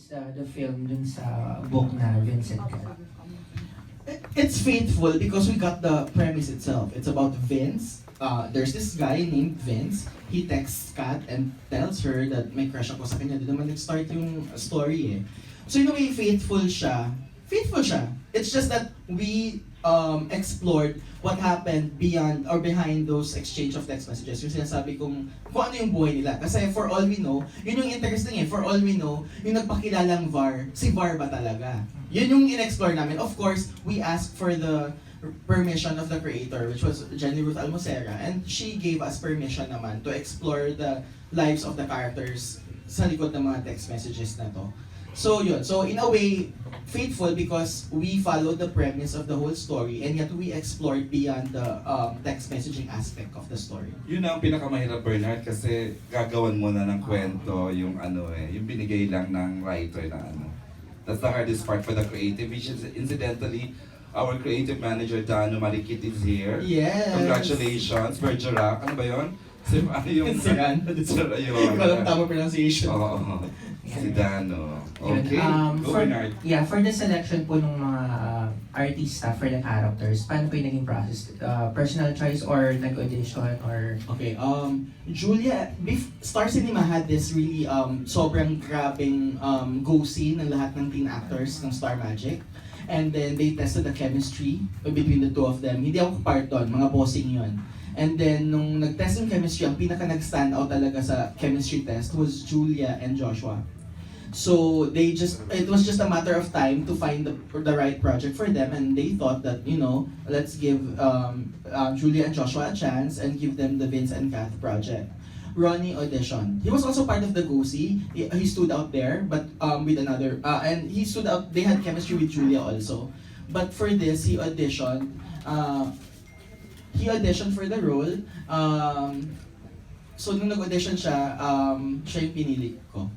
the film dun sa book na Vincent Ka? It's faithful because we got the premise itself. It's about Vince. There's this guy named Vince. He texts Kat and tells her that may crush ako sa kanya. Doon naman nag-start yung story eh. So in a way, faithful siya. Faithful siya. It's just that we explored what happened beyond or behind those exchange of text messages. Yung sinasabi kung ano yung buhay nila. Kasi for all we know, yun yung interesting eh. For all we know, yung nagpakilalang VAR, si VAR ba talaga? Yun yung in-explore namin. Of course, we asked for the permission of the creator, which was Jenny Ruth Almocera, and she gave us permission naman to explore the lives of the characters sa likod ng mga text messages na to. So yun, so in a way, faithful because we followed the premise of the whole story and yet we explored beyond the text messaging aspect of the story. Yun ang pinakamahirap, Bernard, kasi gagawan mo na ng kwento yung yung binigay lang ng writer na ano. That's the hardest part for the creative, which is incidentally, our creative manager, Dano Marikit, is here. Yes! Congratulations, Bergerac. Ano ba yun? Ano yung... Siran. Siran yun. Ikaw lang tama pronunciation. Oo. Si Dano. Yun, Okay. Go, for, Bernard. yeah, for the selection po ng mga artista for the characters, paano po yung naging process? Personal choice or nag-audition or... Okay, Julia, Star Cinema had this really sobrang grabing go scene ng lahat ng teen actors ng Star Magic. And then they tested the chemistry between the two of them. Hindi ako part doon, mga bossing yon. And then nung nag-test yung chemistry, ang pinaka nag-stand out talaga sa chemistry test was Julia and Joshua. So it was just a matter of time to find the right project for them, and they thought that, you know, let's give Julia and Joshua a chance and give them the Vince and Kath project. Ronnie auditioned. He was also part of the GOSI. He stood out there, but with another, and he stood out. They had chemistry with Julia also, but for this he auditioned. He auditioned for the role. So nung nag-audition siya, siya yung pinili ko.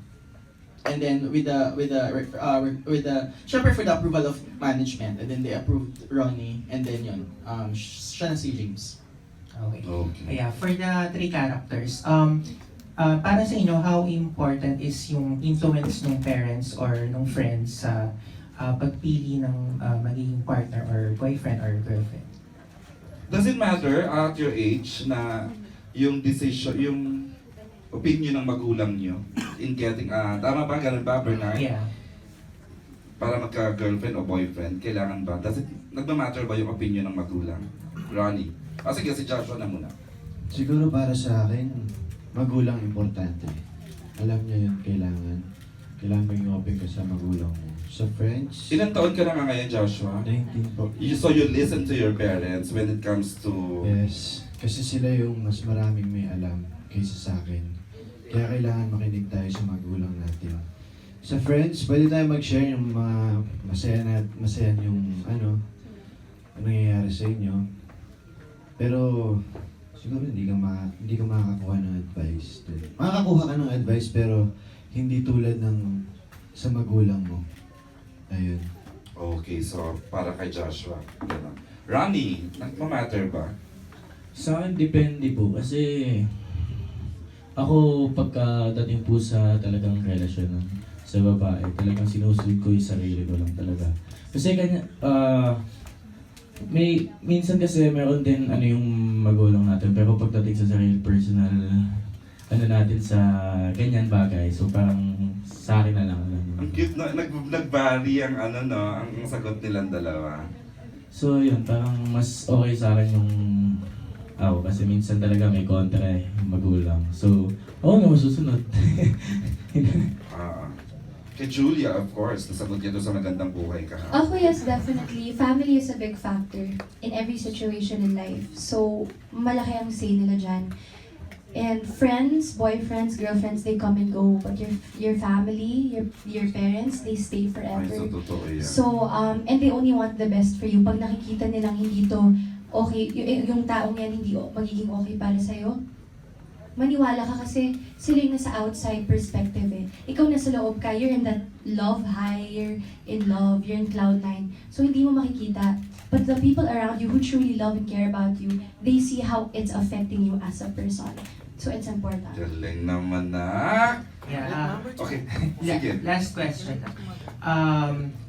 And then syempre for the approval of management, and then they approved Ronnie, and then yun, siya na si James. Okay. Okay. Kaya for the three characters, para sa inyo, how important is yung influence ng parents or ng friends sa pagpili ng magiging partner or boyfriend or girlfriend? Does it matter at your age na yung decision, yung opinion ng magulang nyo in getting, tama ba? Ganun ba, Bernard? Yeah. Para magka-girlfriend o boyfriend, kailangan ba? Nagmamatter ba yung opinion ng magulang? Ronnie. Sige, si Joshua na muna. Siguro para sa akin, magulang importante. Alam niya yun, kailangan maging open ka sa magulang mo. Sa friends, Ilang taon ka na nga ngayon, Joshua? 19 po. So you listen to your parents when it comes to... Yes, kasi sila yung mas maraming may alam kaysa sa akin. Kaya kailangan makinig tayo sa magulang natin. Sa friends, pwede tayo mag-share yung mga masaya yung ano nangyayari sa inyo. Pero siguro hindi ka makakakuha ng advice. Makakakuha ka ng advice pero hindi tulad ng sa magulang mo. Ayun. Okay, so para kay Joshua. Ganun. Ronnie, nagmamatter ba? Sa akin, depende po. Kasi ako, pagkadating po sa talagang relasyon sa babae, talagang sinusunod ko yung sarili ko lang talaga. Kasi minsan kasi meron din yung magulang natin, pero pagdating sa sarili, personal, natin sa ganyan bagay. So parang sa akin na lang. Ang cute na, nag-vary ang ang sagot nilang dalawa. So yun, parang mas okay sa akin yung ako kasi minsan talaga may kontra yung magulang. So, oo nga, masusunod. Kay Julia, of course, nasagot niya doon sa magandang buhay ka. Ako, yes, definitely. Family is a big factor in every situation in life. So, malaki ang say nila dyan. And friends, boyfriends, girlfriends, they come and go. But your family, your parents, they stay Ay, forever. so totoo yan. So, and they only want the best for you. Pag nakikita nilang hindi to okay, yung taong yan hindi magiging okay para sa'yo, maniwala ka kasi sila yung nasa outside perspective eh. Ikaw nasa loob ka, you're in that love high, you're in love, you're in cloud nine. So hindi mo makikita. But the people around you who truly love and care about you, they see how it's affecting you as a person. So it's important. Galing naman na. Yeah. Okay, La- sige. last question.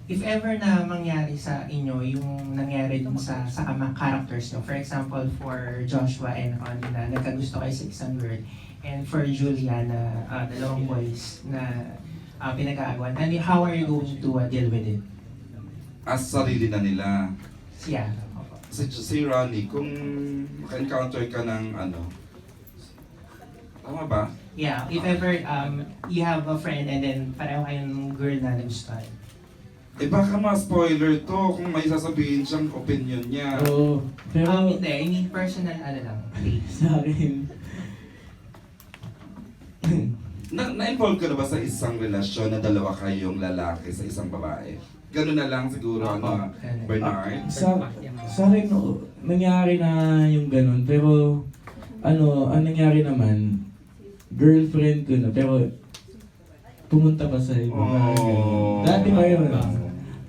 If ever na mangyari sa inyo yung nangyari dun sa characters nyo, for example, for Joshua and Ron na nagkagusto kayo sa isang girl, and for Julia na dalawang boys na pinag-aagawan, and how are you going to deal with it? As sarili na nila. Yeah. Si Ronnie, kung maka-encounter ka ng ano, tama ba? Yeah, if ever you have a friend and then pareho kayong girl na nagustuhan. Eh baka ma-spoiler to kung may sasabihin siyang opinion niya. Oo. Pero Hindi, I mean personal lang. sa akin, Na-involve ka na ba sa isang relasyon na dalawa kayong lalaki sa isang babae? Ganun na lang siguro, ano, Bernard? sa akin, no, nangyari na yung ganun. Pero, ang nangyari naman, girlfriend ko na, pero pumunta pa sa iba. Oh. Dati pa yun.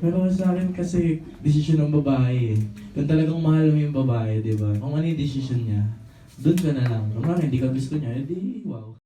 Pero sa akin kasi, desisyon ng babae eh. Kung talagang mahal mo yung babae, di ba? Kung ano yung desisyon niya, doon ka na lang. Kung hindi ka gusto niya, edi wow.